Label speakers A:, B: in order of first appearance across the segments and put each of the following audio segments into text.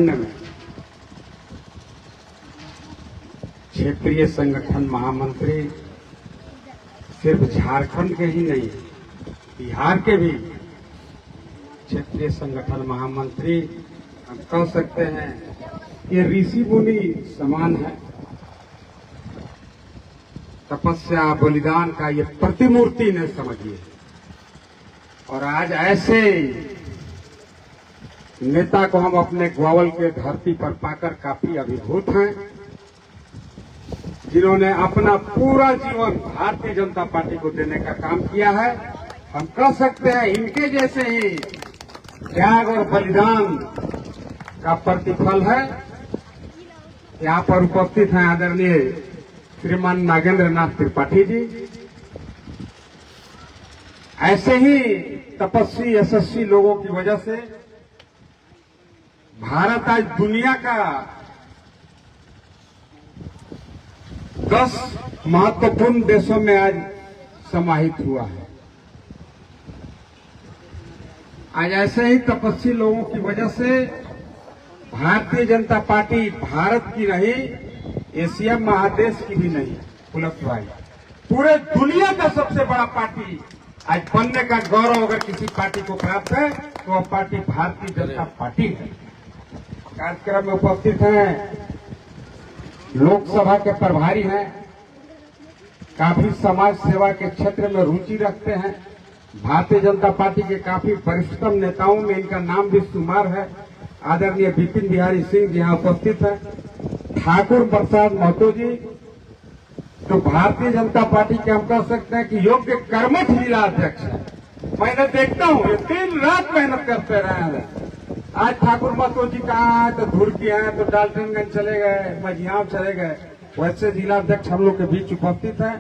A: झारखंड में क्षेत्रीय संगठन महामंत्री सिर्फ झारखंड के ही नहीं, बिहार के भी क्षेत्रीय संगठन महामंत्री हम कह सकते हैं ये ऋषि मुनि समान है। तपस्या बलिदान का ये प्रतिमूर्ति ने समझिए। और आज ऐसे नेता को हम अपने ग्वावल के धरती पर पाकर काफी अभिभूत हैं, जिन्होंने अपना पूरा जीवन भारतीय जनता पार्टी को देने का काम किया है। हम कह सकते हैं इनके जैसे ही त्याग और बलिदान का प्रतिफल है। यहाँ पर उपस्थित हैं आदरणीय श्रीमान नागेंद्र नाथ त्रिपाठी जी। ऐसे ही तपस्वी यशस्वी लोगों की वजह से भारत आज दुनिया का 10 महत्वपूर्ण देशों में आज समाहित हुआ है। आज ऐसे ही तपस्वी लोगों की वजह से भारतीय जनता पार्टी भारत की नहीं, एशिया महादेश की भी नहीं, पुलक भाई पूरे दुनिया का सबसे बड़ा पार्टी आज बनने का गौरव अगर किसी पार्टी को प्राप्त है तो वह पार्टी भारतीय जनता पार्टी है। कार्यक्रम में उपस्थित हैं लोकसभा के प्रभारी हैं, काफी समाज सेवा के क्षेत्र में रुचि रखते हैं। भारतीय जनता पार्टी के काफी वरिष्ठतम नेताओं में इनका नाम भी शुमार है। आदरणीय विपिन बिहारी सिंह जी यहाँ उपस्थित है। ठाकुर प्रसाद महतो जी तो भारतीय जनता पार्टी के हम कह सकते हैं कि योग्य कर्मठ जिला अध्यक्ष है। मैंने देखता हूँ दिन रात मेहनत करते रहे हैं। आज ठाकुर महतो जी कहाँ है तो धुरकी है, तो डाल्टनगंज चले गए, मझियाव चले गए। वैसे जिला अध्यक्ष हम लोग के बीच उपस्थित है।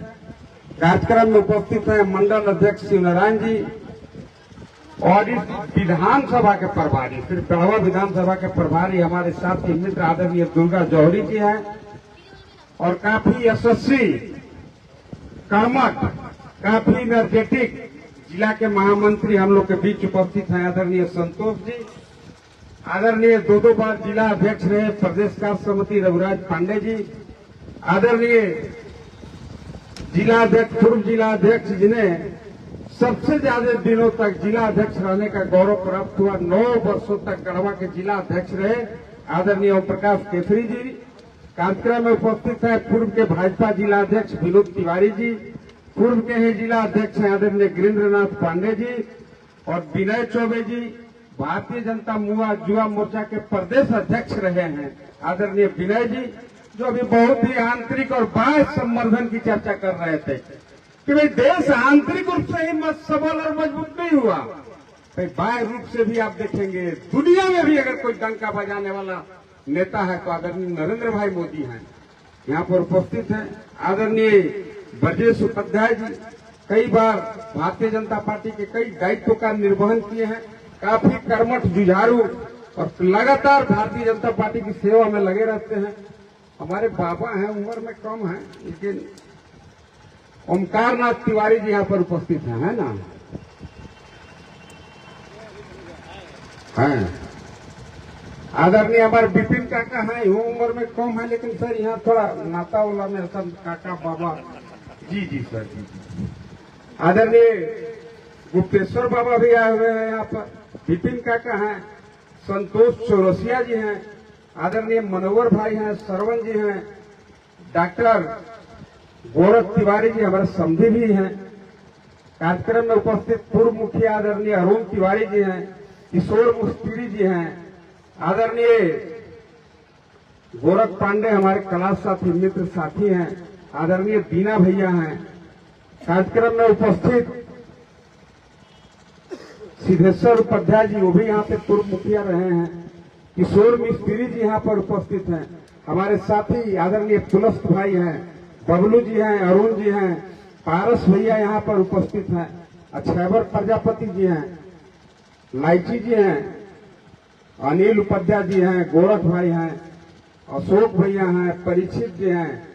A: कार्यक्रम में उपस्थित है मंडल अध्यक्ष शिवनारायण जी और इस विधानसभा के प्रभारी, फिर गढ़वा विधानसभा के प्रभारी हमारे साथी मित्र आदरणीय दुर्गा जौहरी जी हैं और काफी यशस्वी कर्मठ, काफी एनर्जेटिक जिला के महामंत्री हम लोग के बीच उपस्थित हैं। आदरणीय संतोष जी, आदरणीय दो बार जिला अध्यक्ष रहे प्रदेश कार्य समिति रघुराज पांडे जी, आदरणीय जिला अध्यक्ष पूर्व जिला अध्यक्ष जिन्हें सबसे ज्यादा दिनों तक जिला अध्यक्ष रहने का गौरव प्राप्त हुआ, 9 वर्षों तक गढ़वा के जिला अध्यक्ष रहे आदरणीय ओम प्रकाश केसरी जी। कार्यक्रम में उपस्थित है पूर्व के भाजपा जिला अध्यक्ष विनोद तिवारी जी, पूर्व के ही जिला अध्यक्ष हैं आदरणीय गिरीन्द्रनाथ पांडे जी और विनय चौबे जी, भारतीय जनता युवा मोर्चा के प्रदेश अध्यक्ष रहे हैं आदरणीय विनय जी, जो अभी बहुत ही आंतरिक और बाह्य संवर्धन की चर्चा कर रहे थे कि भाई देश आंतरिक रूप से ही सबल और मजबूत नहीं हुआ, भाई बाह्य रूप से भी आप देखेंगे दुनिया में भी अगर कोई डंका बजाने वाला नेता है तो आदरणीय नरेंद्र भाई मोदी हैं, यहाँ पर उपस्थित हैं। आदरणीय ब्रजेश उपाध्याय जी कई बार भारतीय जनता पार्टी के कई दायित्वों का निर्वहन किए हैं, काफी कर्मठ जुझारू और लगातार भारतीय जनता पार्टी की सेवा में लगे रहते हैं। हमारे बाबा हैं, उम्र में कम है, लेकिन ओमकार नाथ तिवारी जी यहाँ पर उपस्थित हैं, है ना? हैं आदरणीय हमारे विपिन काका हैं, वो उम्र में कम है, लेकिन सर यहाँ थोड़ा नाता वाला में सब काका बाबा जी सर जी। आदरणीय गुप्तेश्वर बाबा भी आए हुए हैं यहाँ पर, विपिन काका हैं, संतोष चौरसिया जी हैं, आदरणीय मनोहर भाई हैं, सरवण जी हैं, डॉक्टर गोरख तिवारी जी हमारे समधी भी हैं। कार्यक्रम में उपस्थित पूर्व मुखिया आदरणीय अरुण तिवारी जी हैं, किशोर मुस्तिरी जी हैं, आदरणीय गोरख पांडे हमारे कला साथी मित्र साथी हैं, आदरणीय दीना भैया हैं। कार्यक्रम में उपस्थित सिद्धेश्वर उपाध्याय जी, वो भी यहाँ पे पूर्व मुखिया रहे हैं, किशोर मिस्त्री जी यहाँ पर उपस्थित हैं। हमारे साथी आदरणीय पुलस्त भाई हैं, बबलू जी हैं, अरुण जी हैं, पारस भैया यहाँ पर उपस्थित हैं, अक्षयवर प्रजापति जी हैं, लाइची जी हैं, अनिल उपाध्याय जी हैं, गोरख भाई हैं, अशोक भैया हैं, परीक्षित जी हैं,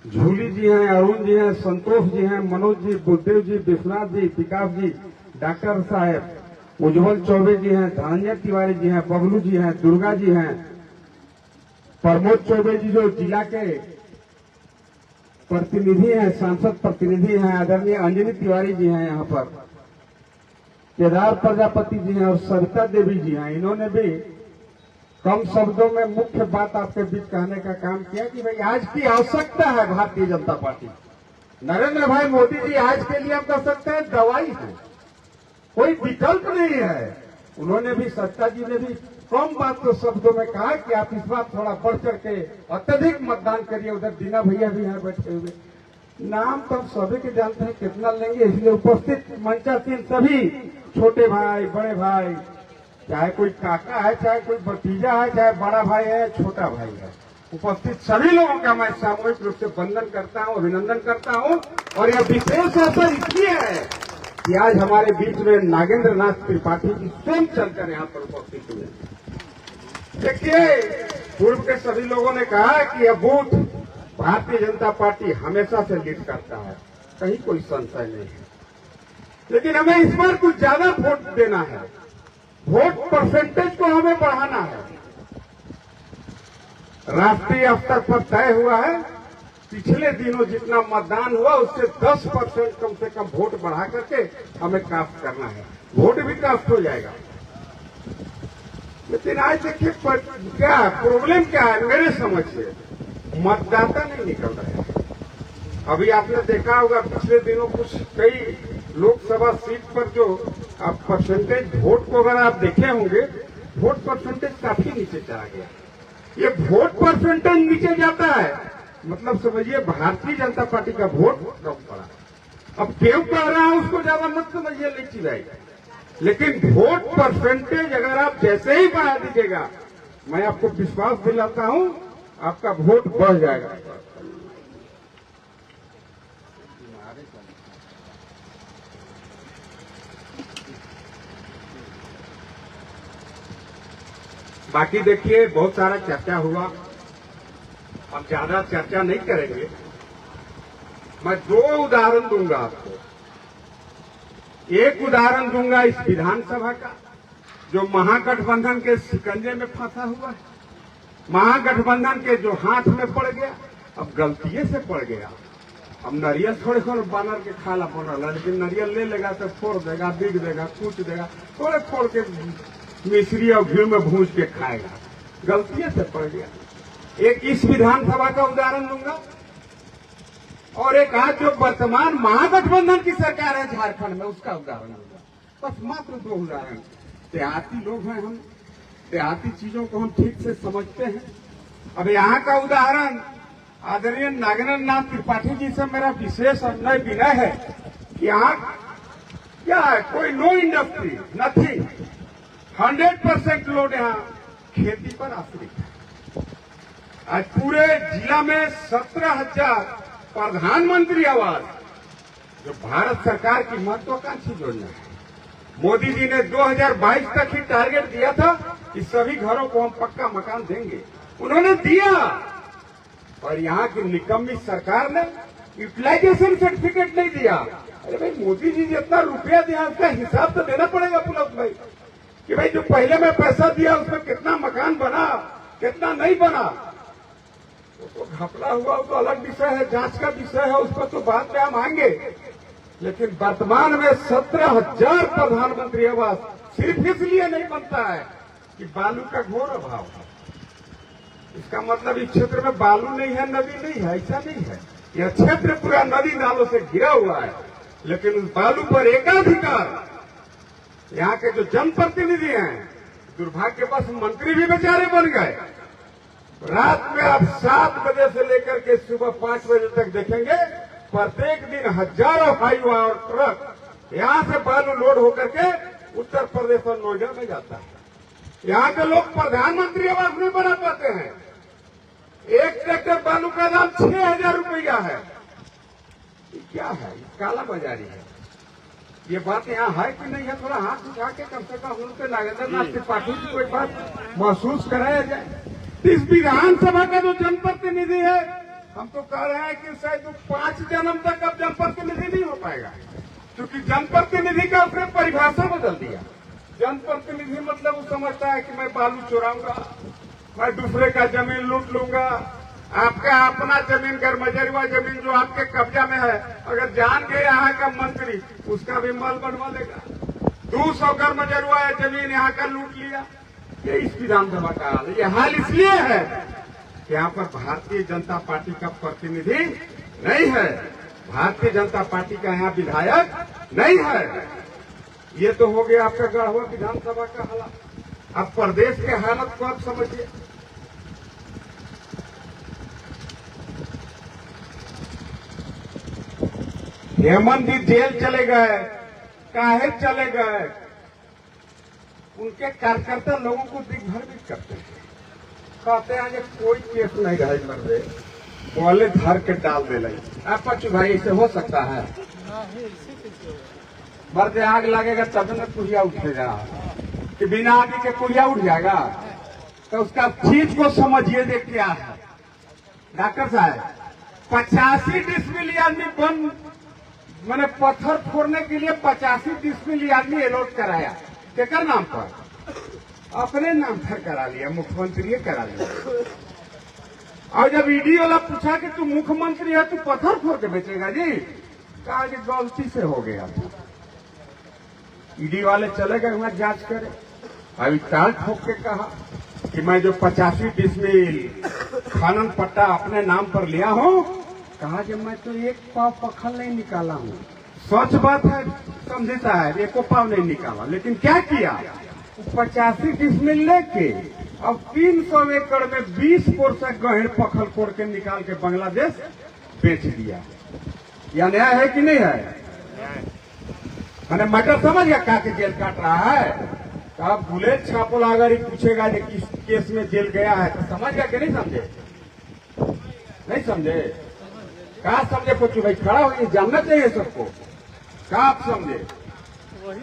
A: झूली जी हैं, अरुण जी हैं, संतोष जी हैं, मनोज जी, बुद्धदेव जी, विश्वनाथ जी, विकास जी, डॉक्टर साहब, उज्जवल चौबे जी हैं, धनंजय तिवारी जी हैं, बबलू जी हैं, दुर्गा जी हैं, प्रमोद चौबे जी जो जिला के प्रतिनिधि हैं, सांसद प्रतिनिधि हैं, आदरणीय अंजनी तिवारी जी हैं, यहाँ पर केदार प्रजापति जी हैं और सविता देवी जी हैं। इन्होंने भी कम शब्दों में मुख्य बात आपके बीच कहने का काम किया कि भाई आज की आवश्यकता है भारतीय जनता पार्टी। नरेंद्र भाई मोदी जी आज के लिए आप कह सकते हैं दवाई है, कोई विकल्प नहीं है। उन्होंने भी, सत्ता जी ने भी कम बात को शब्दों में कहा कि आप इस बार थोड़ा बढ़ चढ़ के अत्यधिक मतदान करिए। उधर दीना भैया भी हैं बैठे हुए, नाम तो आप सभी के जानते हैं कितना लेंगे, इसलिए उपस्थित मंचासीन सभी छोटे भाई, बड़े भाई, चाहे कोई काका है, चाहे कोई भतीजा है, चाहे बड़ा भाई है, छोटा भाई है, उपस्थित सभी लोगों का मैं सामूहिक रूप से वंदन करता हूं, अभिनंदन करता हूं। और यह विशेष अवसर इसलिए है कि आज हमारे बीच में नागेंद्र नाथ त्रिपाठी जी स्वयं चलकर यहाँ पर उपस्थित हुए। देखिए, पूर्व के सभी लोगों ने कहा कि यह बूथ भारतीय जनता पार्टी हमेशा से लीड करता है, कहीं कोई संशय नहीं है। लेकिन हमें इस बार कुछ ज्यादा वोट देना है, वोट परसेंटेज को हमें बढ़ाना है। राष्ट्रीय स्तर पर तय हुआ है, पिछले दिनों जितना मतदान हुआ उससे 10% कम से कम वोट बढ़ा करके हमें कास्ट करना है, वोट भी कास्ट हो जाएगा। लेकिन आज देखिए क्या प्रॉब्लम क्या है, मेरे समझ से मतदाता नहीं निकल रहे हैं। अभी आपने देखा होगा पिछले दिनों कुछ कई लोकसभा सीट पर जो आप परसेंटेज वोट को अगर आप देखे होंगे, वोट परसेंटेज काफी नीचे चला गया। ये वोट परसेंटेज नीचे जाता है मतलब समझिए भारतीय जनता पार्टी का वोट कम पड़ा। अब क्यों पड़ रहा है उसको ज्यादा मत समझिए, नीचे जाएगा। लेकिन वोट परसेंटेज अगर आप जैसे ही बढ़ा दीजिएगा, मैं आपको विश्वास दिलाता हूं आपका वोट बढ़ जाएगा। बाकी देखिए बहुत सारा चर्चा हुआ, हम ज्यादा चर्चा नहीं करेंगे। मैं 2 उदाहरण दूंगा आपको। एक उदाहरण दूंगा इस विधानसभा का जो महागठबंधन के शिकंजे में फंसा हुआ है, महागठबंधन के जो हाथ में पड़ गया, अब गलती से पड़ गया। अब नारियल थोड़े थोड़े बानर के खाला बनल है, लेकिन नारियल ले लेगा तो फोड़ देगा, बीग देगा, कूच देगा, थोड़े फोड़ के मिश्री और घी में भूज के खाएगा, गलती से पड़ गया। एक इस विधानसभा का उदाहरण दूंगा और एक आज जो वर्तमान महागठबंधन की सरकार है झारखंड में, उसका उदाहरण दूंगा। बस मात्र 2 उदाहरण। देहाती लोग हैं हम, देहाती चीजों को हम ठीक से समझते हैं। अब यहाँ का उदाहरण आदरणीय नागेंद्र नाथ त्रिपाठी जी से मेरा विशेष विनय है कि यहाँ क्या है, कोई नो इंडस्ट्री, नथिंग, 100% लोड यहाँ खेती पर आश्रित है। आज पूरे जिला में 17,000 प्रधानमंत्री आवास जो भारत सरकार की महत्वाकांक्षी योजना है। मोदी जी ने 2022 तक ही टारगेट दिया था कि सभी घरों को हम पक्का मकान देंगे, उन्होंने दिया। और यहाँ की निकम्मी सरकार ने यूटिलाइजेशन सर्टिफिकेट नहीं दिया। अरे भाई, मोदी जी जितना रुपया दिया उसका हिसाब तो देना पड़ेगा पुलक भाई, कि भाई जो पहले में पैसा दिया उसमें कितना मकान बना, कितना नहीं बना। तो घपला हुआ तो अलग विषय है, जांच का विषय है, उस पर तो बाद में हम आएंगे। लेकिन वर्तमान में 17,000 प्रधानमंत्री आवास सिर्फ इसलिए नहीं बनता है कि बालू का घोर अभाव है। इसका मतलब इस क्षेत्र में बालू नहीं है, नदी नहीं है, ऐसा नहीं है। यह क्षेत्र पूरा नदी नालों से घिरा हुआ है, लेकिन उस बालू पर एकाधिकार यहाँ के जो जनप्रतिनिधि हैं, दुर्भाग्यवश मंत्री भी बेचारे बन गए। रात में आप 7 बजे से लेकर के सुबह 5 बजे तक देखेंगे प्रत्येक दिन हजारों हाईवा और ट्रक यहाँ से बालू लोड होकर के उत्तर प्रदेश और नोएडा में जाता है। यहाँ के लोग प्रधानमंत्री आवास नहीं बना पाते हैं। एक ट्रैक्टर बालू का दाम 6,000 रुपया है। क्या है, काला बाजारी है। ये बात यहाँ है कि नहीं है, थोड़ा हाथ उठा के कम से कम उनके नागेंद्र नाथ त्रिपाठी की कोई बात महसूस कराया जाए। इस विधानसभा का जो जनप्रतिनिधि है, हम तो कह रहे हैं कि शायद 5 जन्म तक अब जनप्रतिनिधि नहीं हो पाएगा, क्योंकि जनप्रतिनिधि का उसने परिभाषा बदल दिया। जनप्रतिनिधि मतलब वो समझता है कि मैं बालू चुराऊंगा, मैं दूसरे का जमीन लूट लूंगा। आपका अपना जमीन गरमजरुआ जमीन जो आपके कब्जा में है, अगर जान गए यहाँ का मंत्री उसका भी माल बनवा लेगा। 200 गरमजरुआ जमीन यहाँ का लूट लिया। ये इस विधानसभा का हाल है। ये हाल इसलिए है कि यहाँ पर भारतीय जनता पार्टी का प्रतिनिधि नहीं है, भारतीय जनता पार्टी का यहाँ विधायक नहीं है। ये तो हो गया आपका गढ़वा विधानसभा का हालत। अब प्रदेश के हालत को आप समझिए। हेमंत जी जेल चले गए, काहे चले गए? उनके कार्यकर्ता लोगों को दिग्भ्रमित करते हैं, कहते हैं कि कोई केस नहीं रहे मर्दे, पहले धर के डाल दे लगी। आप पचू भाई ऐसे हो सकता है? मर्दे आग लगेगा तब न कुहिया उठेगा, कि बिना आगे के कुहिया उठ जाएगा? तो उसका चीज को समझिए। देख क्या है डॉक्टर साहब, 85 डिसमिल आदमी बन मैंने पत्थर फोड़ने के लिए 85 डिसमिल आदमी अलॉट कराया। केकर नाम पर? अपने नाम पर करा लिया, मुख्यमंत्री करा लिया। और जब ईडी वाला पूछा कि तू मुख्यमंत्री है, तू पत्थर फोड़ के बेचेगा जी? कहा कि गलती से हो गया। ईडी वाले चले गए वहां जांच करे। अभी ताल ठोक के कहा कि मैं जो 85 डिसमिल खनन पट्टा अपने नाम पर लिया हूं, कहा कि मैं तो एक पाव पखल नहीं निकाला हूं। सच बात है, समझे साहब, एको पाव नहीं निकाला। लेकिन क्या किया? 85 डिसमिल लेके अब 300 एकड़ में 20 पोरसा गहन पखल कोड़ के निकाल के बांग्लादेश बेच दिया। यह न्याय है कि नहीं है? मैंने मटर समझ गया का के जेल काट रहा है। तो आप बुलेट छापोला अगर ही पूछेगा कि किस केस में जेल गया है तो समझ गया कि नहीं समझे? नहीं समझे? कहा समझे? पूछू भाई, खड़ा होइए, जानना चाहिए सबको। कहा आप समझे?
B: वही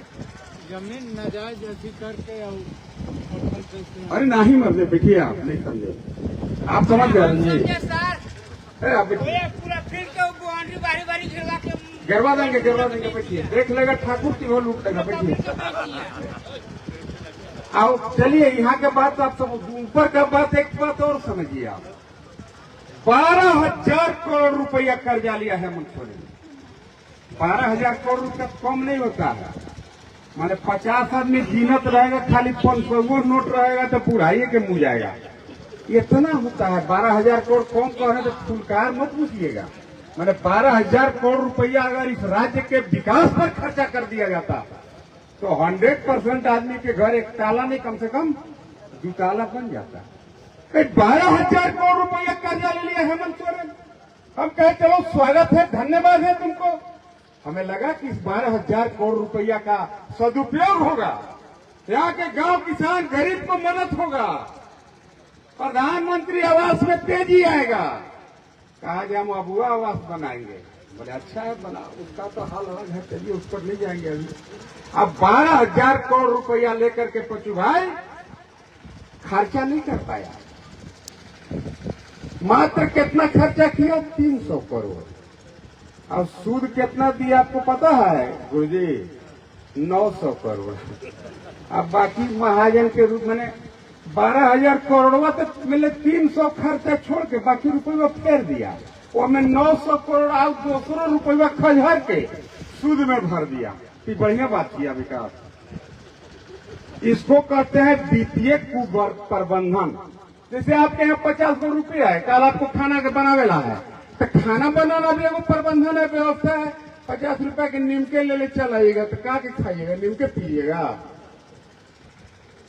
B: जमीन नाजायज अधिकार के।
A: अरे नहीं मर्दे, बैठिए, आप नहीं समझे, आप समझ गए सर। आप
B: पूरा फील्ड के बाउंड्री बारी बारी
A: गिरवा देंगे, बैठिए, देख लेगा ठाकुर की वो लूट लेगा। बैठिए, आओ चलिए, यहाँ के बात आप सब ऊपर का बात, एक बात और समझिए आप। 12,000 करोड़ रुपया कर्जा लिया है हेमंत सोरेन ने। 12,000 करोड़ रुपया कम नहीं होता है। माने 50 आदमी गिनत रहेगा, खाली 500 नोट रहेगा तो बुढ़ाइए के मुंह जाएगा। इतना होता है। 12,000 करोड़ कौन कहे तो फुलकार मत पूछिएगा। मैंने 12,000 करोड़ रुपया अगर इस राज्य के विकास पर खर्चा कर दिया जाता तो 100% आदमी के घर एक ताला नहीं, कम से कम 2 ताला बन जाता। 12,000 करोड़ रुपया कर्जा ले लिया हेमंत सोरेन। हम कहे चलो स्वागत है, धन्यवाद है तुमको। हमें लगा कि इस 12,000 करोड़ रुपया का सदुपयोग होगा, यहाँ के गांव किसान गरीब को मदद होगा, प्रधानमंत्री आवास में तेजी आएगा। कहा कि हम अबुआ आवास बनाएंगे। बोले अच्छा है, बना, उसका तो हाल अलग है, चलिए उस पर नहीं जाएंगे अभी। अब 12,000 करोड़ रुपया लेकर के पचू भाई खर्चा नहीं कर पाया। मात्र कितना खर्चा किया? 300 करोड़। अब सूद कितना दिया आपको पता है गुरुजी? 900 करोड़। अब बाकी महाजन के रूप में 12,000 करोड़वा तो मिले, 300 खर्चा छोड़ के बाकी रुपया फेर दिया। वो में 900 करोड़ और 200 रुपया खजहर के सूद में भर दिया। ये बढ़िया बात किया विकास। इसको कहते हैं वित्तीय कुप्रबंधन। जैसे आपके यहाँ 50 करोड़ रुपया है, कल आपको खाना के बनावेला है, तो खाना बनाना भी एगो प्रबंधन है, व्यवस्था है। 50 रुपया के नीमके ले चल आइएगा तो का के खाइएगा? नीमके पिएगा।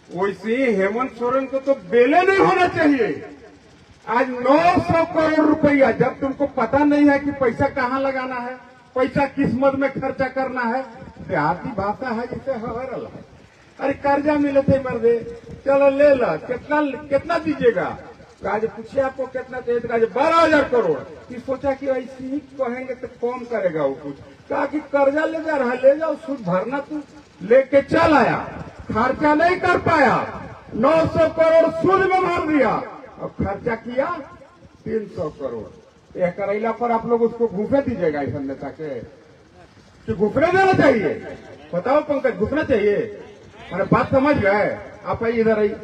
A: वैसे ही हेमंत सोरेन को तो बेले नहीं होना चाहिए। आज 900 करोड़ रुपया, जब तुमको पता नहीं है कि पैसा कहाँ लगाना है, पैसा किस मद में खर्चा करना है, देहाती भाषा है जिसे हरल है। अरे कर्जा मिले थे मर्दे, चलो ले लो, कितना दीजिएगा? आज पूछिए आपको कितना चाहिए, तो 12,000 करोड़। कि सोचा कि ऐसे ही कहेंगे तो कौन करेगा वो कुछ। कहा कि कर्जा ले जा रहा, ले जाओ, सूद भरना, तू लेके चल आया, खर्चा नहीं कर पाया, 900 करोड़ सूद में भर दिया। अब खर्चा किया 300 करोड़। यह करेला पर आप लोग उसको घूसे दीजिएगा इस नेता के, कि घुसने देना चाहिए? बताओ पंकज, घुसना चाहिए?
C: अरे बात समझ गए, आप आइए इधर आइए।